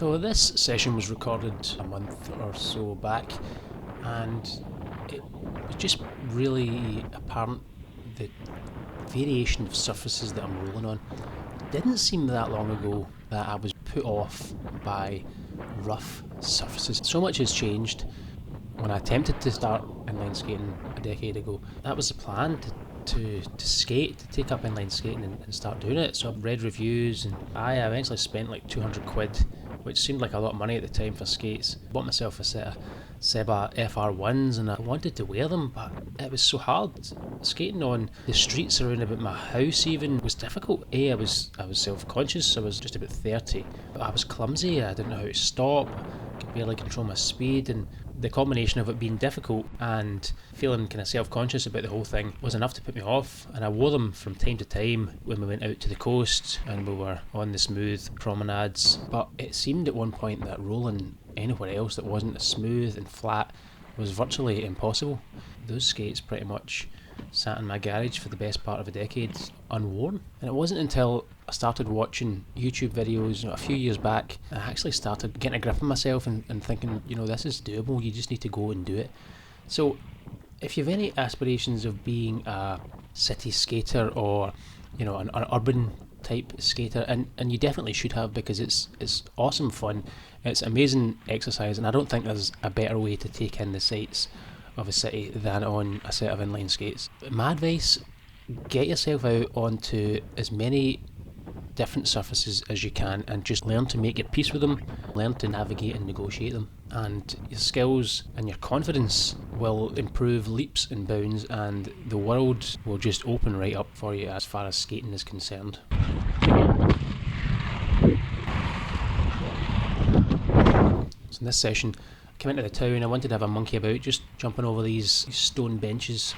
So this session was recorded a month or so back, and it was just really apparent the variation of surfaces that I'm rolling on. It didn't seem that long ago that I was put off by rough surfaces. So much has changed. When I attempted to start inline skating a decade ago, that was the plan, to skate, to take up inline skating and start doing it. So I've read reviews, and I eventually spent like 200 quid, which seemed like a lot of money at the time for skates. Bought myself a set of Seba FR1s, and I wanted to wear them, but it was so hard. Skating on the streets around about my house even was difficult. I was self-conscious. I was just about 30, but I was clumsy. I didn't know how to stop. I could barely control my speed, and the combination of it being difficult and feeling kind of self-conscious about the whole thing was enough to put me off. And I wore them from time to time when we went out to the coast and we were on the smooth promenades. But it seemed at one point that rolling anywhere else that wasn't as smooth and flat was virtually impossible. Those skates pretty much sat in my garage for the best part of a decade unworn. And it wasn't until I started watching YouTube videos a few years back, I actually started getting a grip on myself and thinking, this is doable, you just need to go and do it. So if you have any aspirations of being a city skater or an urban type skater, and you definitely should have, because it's awesome fun, it's amazing exercise, and I don't think there's a better way to take in the sights of a city than on a set of inline skates. My advice: get yourself out onto as many different surfaces as you can and just learn to make your peace with them, learn to navigate and negotiate them, and your skills and your confidence will improve leaps and bounds, and the world will just open right up for you as far as skating is concerned. So in this session, I came into the town. I wanted to have a monkey about, just jumping over these stone benches.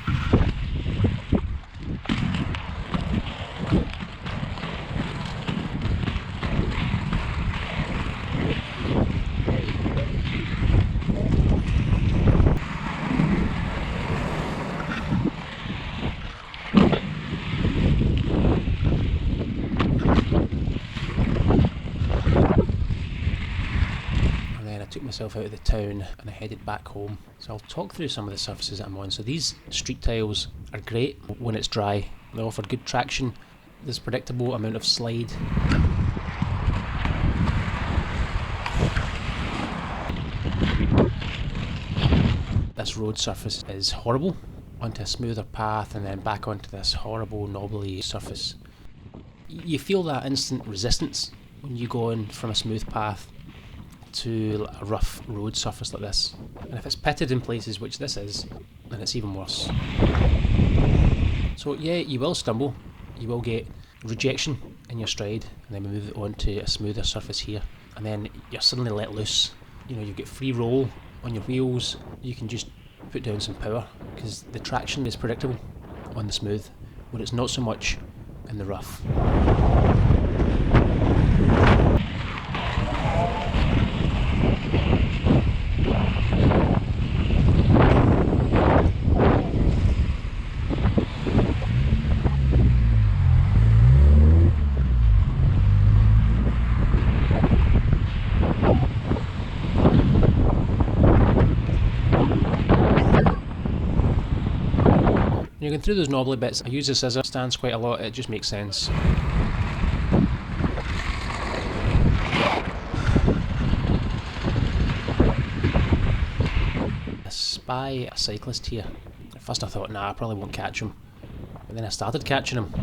Took myself out of the town and I headed back home. So I'll talk through some of the surfaces that I'm on. So these street tiles are great when it's dry. They offer good traction. There's a predictable amount of slide. This road surface is horrible. Onto a smoother path and then back onto this horrible knobbly surface. You feel that instant resistance when you go on from a smooth path to a rough road surface like this. And if it's pitted in places, which this is, then it's even worse. So yeah, you will stumble, you will get rejection in your stride, and then we move on to a smoother surface here, and then you're suddenly let loose. You get free roll on your wheels, you can just put down some power, because the traction is predictable on the smooth, when it's not so much in the rough. When you're going through those knobbly bits, I use the scissor stands quite a lot, it just makes sense. I spy a cyclist here. At first I thought, nah, I probably won't catch him. But then I started catching him.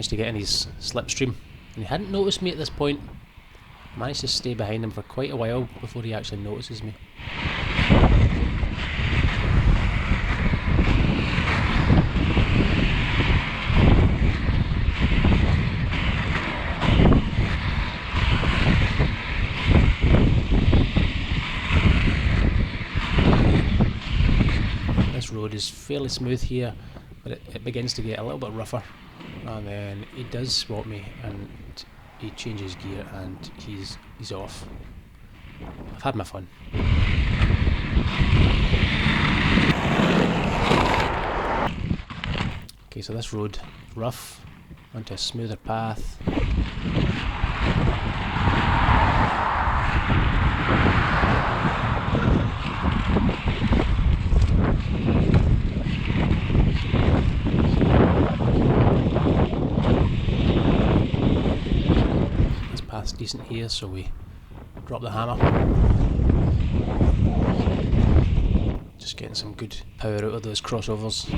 To get in his slipstream, and he hadn't noticed me at this point. I managed to stay behind him for quite a while before he actually notices me. This road is fairly smooth here, but it begins to get a little bit rougher. And then he does spot me and he changes gear and he's off. I've had my fun. Okay, so this road, rough, onto a smoother path. This path's decent here, so we drop the hammer. Just getting some good power out of those crossovers.